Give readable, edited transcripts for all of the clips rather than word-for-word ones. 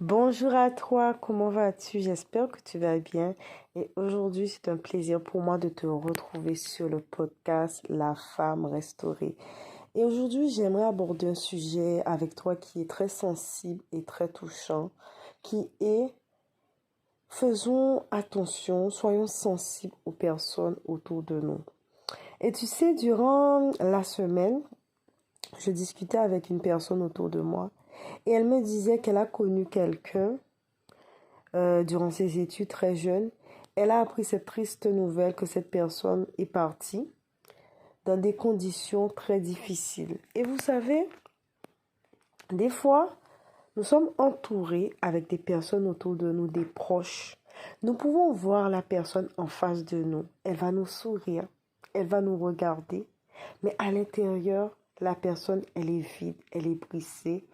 Bonjour à toi, comment vas-tu? J'espère que tu vas bien. Et aujourd'hui, c'est un plaisir pour moi de te retrouver sur le podcast La femme restaurée. Et aujourd'hui, j'aimerais aborder un sujet avec toi qui est très sensible et très touchant, qui est faisons attention, soyons sensibles aux personnes autour de nous. Et tu sais, durant la semaine, je discutais avec une personne autour de moi et elle me disait qu'elle a connu quelqu'un durant ses études très jeune. Elle a appris cette triste nouvelle que cette personne est partie dans des conditions très difficiles. Et vous savez, des fois, nous sommes entourés avec des personnes autour de nous, des proches. Nous pouvons voir la personne en face de nous. Elle va nous sourire, elle va nous regarder, mais à l'intérieur, la personne, elle est vide, elle est brisée,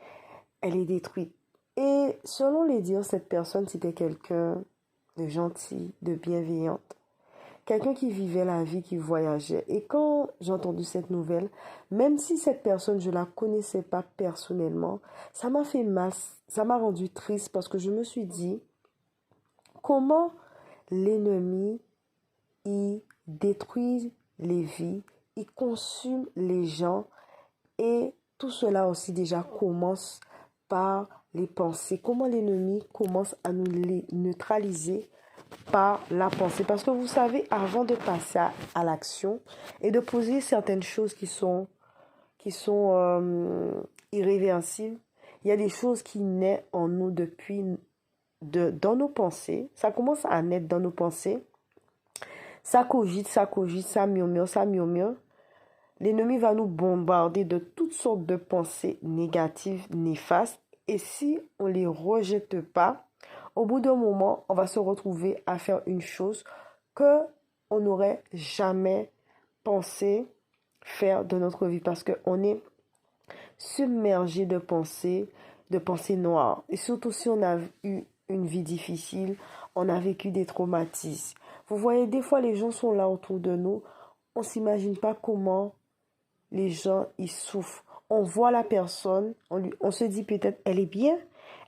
elle est détruite. Et selon les dires, cette personne, c'était quelqu'un de gentil, de bienveillante. Quelqu'un qui vivait la vie, qui voyageait. Et quand j'ai entendu cette nouvelle, même si cette personne, je la connaissais pas personnellement, ça m'a fait mal, ça m'a rendu triste parce que je me suis dit, comment l'ennemi, il détruit les vies, il consume les gens et tout cela aussi déjà commence par les pensées. Comment l'ennemi commence à nous les neutraliser par la pensée. Parce que vous savez, avant de passer à l'action et de poser certaines choses qui sont irréversibles, il y a des choses qui naissent en nous dans nos pensées. Ça commence à naître dans nos pensées. Ça cogite, ça murmure, ça murmure. L'ennemi va nous bombarder de toutes sortes de pensées négatives, néfastes. Et si on ne les rejette pas, au bout d'un moment, on va se retrouver à faire une chose que on n'aurait jamais pensé faire de notre vie parce qu'on est submergé de pensées noires. Et surtout si on a eu une vie difficile, on a vécu des traumatismes. Vous voyez, des fois, les gens sont là autour de nous. On ne s'imagine pas comment les gens, ils souffrent. On voit la personne, on se dit peut-être, elle est bien.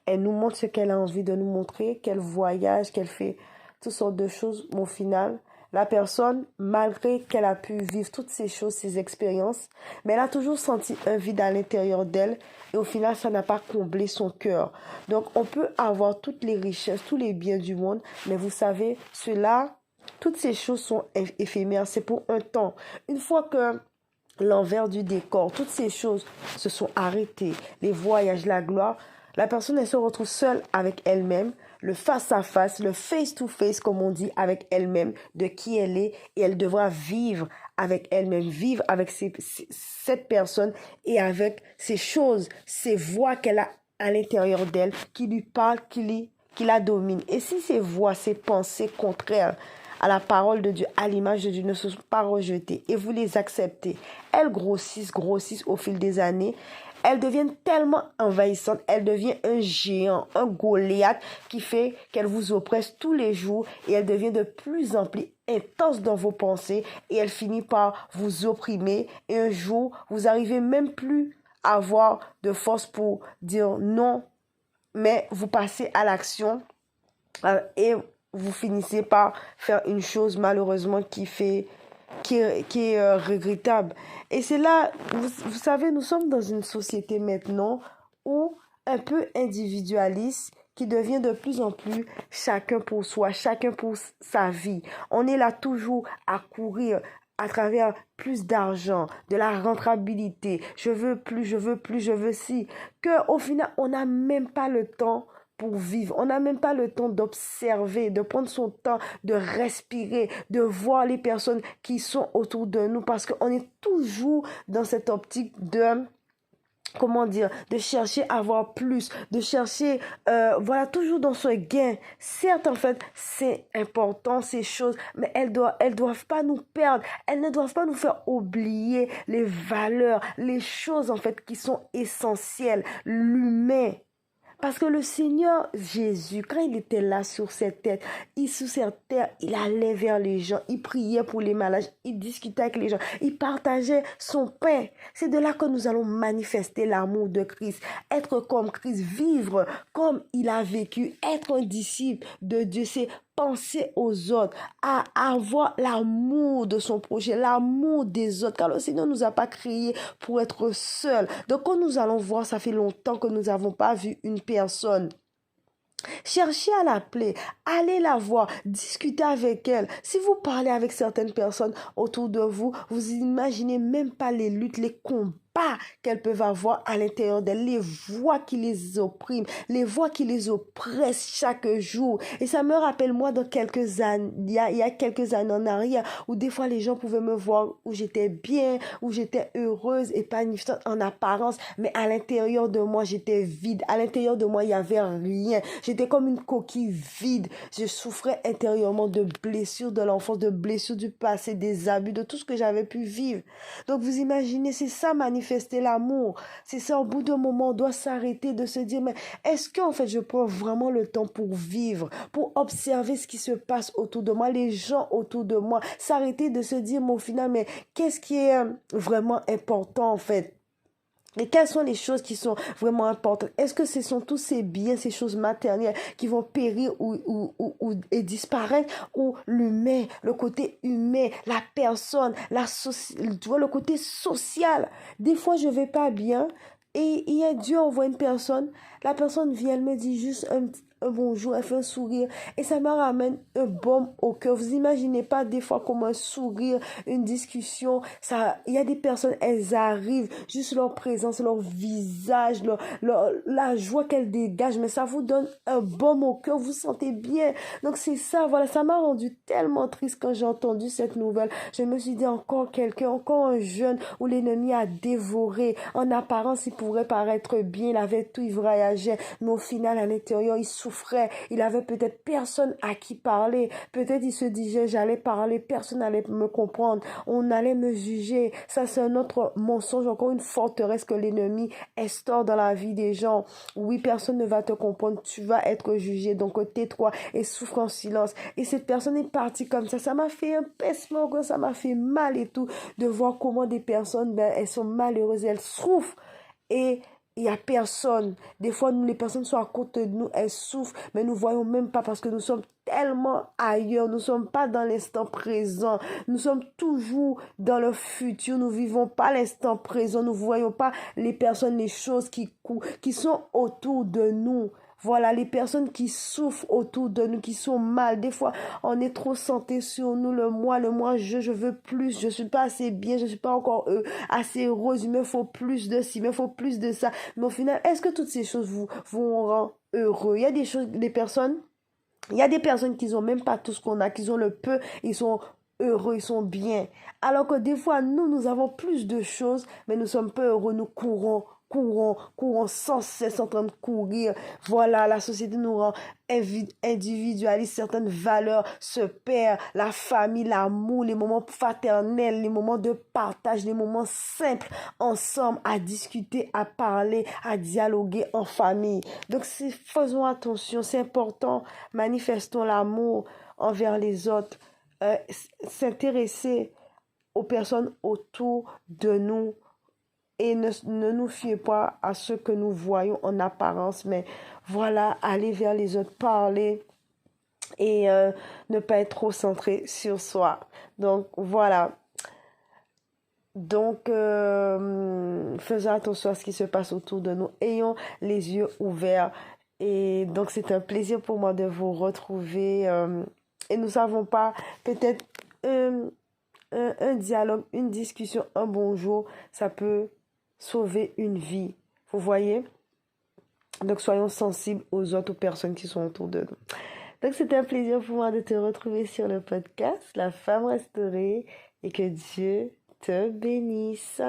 Elle nous montre ce qu'elle a envie de nous montrer, qu'elle voyage, qu'elle fait toutes sortes de choses. Mais au final, la personne, malgré qu'elle a pu vivre toutes ces choses, ces expériences, mais elle a toujours senti un vide à l'intérieur d'elle. Et au final, ça n'a pas comblé son cœur. Donc, on peut avoir toutes les richesses, tous les biens du monde, mais vous savez, toutes ces choses sont éphémères. C'est pour un temps. Une fois que l'envers du décor, toutes ces choses se sont arrêtées, les voyages, la gloire, la personne, elle se retrouve seule avec elle-même, le face-à-face, le face-to-face, comme on dit, avec elle-même, de qui elle est, et elle devra vivre avec elle-même, vivre avec cette personne et avec ces choses, ces voix qu'elle a à l'intérieur d'elle, qui lui parlent, qui la dominent. Et si ces voix, ces pensées contraires à la parole de Dieu, à l'image de Dieu, ne sont pas rejetées et vous les acceptez, elles grossissent au fil des années. Elles deviennent tellement envahissantes, elles deviennent un géant, un Goliath qui fait qu'elle vous oppresse tous les jours et elle devient de plus en plus intense dans vos pensées et elle finit par vous opprimer et un jour, vous arrivez même plus à avoir de force pour dire non, mais vous passez à l'action et vous finissez par faire une chose malheureusement qui est regrettable. Et c'est là, vous savez, nous sommes dans une société maintenant où un peu individualiste qui devient de plus en plus chacun pour soi, chacun pour sa vie. On est là toujours à courir à travers plus d'argent, de la rentabilité. Je veux plus, je veux plus, je veux ci. Que au final, on n'a même pas le temps pour vivre. On n'a même pas le temps d'observer, de prendre son temps, de respirer, de voir les personnes qui sont autour de nous parce qu'on est toujours dans cette optique de comment dire, de chercher à avoir plus, de chercher, voilà, toujours dans ce gain. Certes, en fait, c'est important, ces choses, mais elles doivent pas nous perdre. Elles ne doivent pas nous faire oublier les valeurs, les choses, en fait, qui sont essentielles. L'humain. Parce que le Seigneur Jésus, quand il était là sur cette terre, il allait vers les gens, il priait pour les malades, il discutait avec les gens, il partageait son pain. C'est de là que nous allons manifester l'amour de Christ, être comme Christ, vivre comme il a vécu, être un disciple de Dieu, c'est penser aux autres, à avoir l'amour de son projet, l'amour des autres, car le Seigneur ne nous a pas créés pour être seuls. Donc quand nous allons voir, ça fait longtemps que nous n'avons pas vu une personne. Cherchez à l'appeler, allez la voir, discutez avec elle. Si vous parlez avec certaines personnes autour de vous, vous imaginez même pas les luttes, les combats qu'elles peuvent avoir à l'intérieur d'elles, les voix qui les oppriment, les voix qui les oppressent chaque jour. Et ça me rappelle moi dans quelques années, il y a quelques années en arrière, où des fois les gens pouvaient me voir où j'étais bien, où j'étais heureuse, épanouissante en apparence, mais à l'intérieur de moi j'étais vide, à l'intérieur de moi il y avait rien. J'étais comme une coquille vide. Je souffrais intérieurement de blessures de l'enfance, de blessures du passé, des abus, de tout ce que j'avais pu vivre. Donc vous imaginez, c'est ça manifester l'amour. C'est ça, au bout d'un moment, on doit s'arrêter de se dire, mais est-ce qu'en fait je prends vraiment le temps pour vivre, pour observer ce qui se passe autour de moi, les gens autour de moi, s'arrêter de se dire, mais au final, mais qu'est-ce qui est vraiment important en fait? Et quelles sont les choses qui sont vraiment importantes? Est-ce que ce sont tous ces biens, ces choses matérielles qui vont périr et disparaître? Ou l'humain, le côté humain, la personne, tu vois, le côté social. Des fois, je vais pas bien et Dieu envoie une personne. La personne vient, elle me dit juste un bonjour, elle fait un sourire et ça me ramène un baume au cœur. Vous imaginez pas des fois comme un sourire, une discussion, ça, il y a des personnes, elles arrivent, juste leur présence, leur visage, la joie qu'elles dégagent, mais ça vous donne un baume au cœur, vous vous sentez bien. Donc c'est ça, voilà, ça m'a rendu tellement triste quand j'ai entendu cette nouvelle. Je me suis dit encore quelqu'un, encore un jeune où l'ennemi a dévoré. En apparence, il pourrait paraître bien, il avait tout, il voyageait, mais au final, à l'intérieur, il souffrait, il avait peut-être personne à qui parler, peut-être il se disait j'allais parler, personne n'allait me comprendre, on allait me juger. Ça c'est un autre mensonge, encore une forteresse que l'ennemi instaure dans la vie des gens. Oui, personne ne va te comprendre, tu vas être jugé, donc tais-toi et souffre en silence. Et cette personne est partie comme ça m'a fait un pincement, ça m'a fait mal et tout, de voir comment des personnes, elles sont malheureuses, elles souffrent et il n'y a personne. Des fois, les personnes sont à côté de nous, elles souffrent, mais nous ne voyons même pas parce que nous sommes tellement ailleurs. Nous ne sommes pas dans l'instant présent. Nous sommes toujours dans le futur. Nous ne vivons pas l'instant présent. Nous ne voyons pas les personnes, les choses qui sont autour de nous. Voilà, les personnes qui souffrent autour de nous, qui sont mal. Des fois, on est trop centré sur nous, le moi, je veux plus, je suis pas assez bien, je suis pas encore assez heureuse, il me faut plus de ci, il me faut plus de ça. Mais au final, est-ce que toutes ces choses vous rendent heureux? Il y a il y a des personnes qui ont même pas tout ce qu'on a, qui ont le peu, ils sont heureux, ils sont bien. Alors que des fois, nous avons plus de choses, mais nous sommes peu heureux, nous courons sans cesse en train de courir. Voilà, la société nous rend individualiste, certaines valeurs se perdent, la famille, l'amour, les moments fraternels, les moments de partage, les moments simples ensemble à discuter, à parler, à dialoguer en famille. Donc, faisons attention, c'est important, manifestons l'amour envers les autres, s'intéresser aux personnes autour de nous et ne nous fiez pas à ce que nous voyons en apparence, mais voilà, aller vers les autres, parler et ne pas être trop centré sur soi. Donc voilà. Donc, faisons attention à ce qui se passe autour de nous. Ayons les yeux ouverts. Et donc, c'est un plaisir pour moi de vous retrouver. Et nous savons pas, peut-être un dialogue, une discussion, un bonjour, ça peut sauver une vie. Vous voyez? Donc, soyons sensibles aux autres personnes qui sont autour de nous. Donc, c'était un plaisir pour moi de te retrouver sur le podcast La Femme Restaurée et que Dieu te bénisse.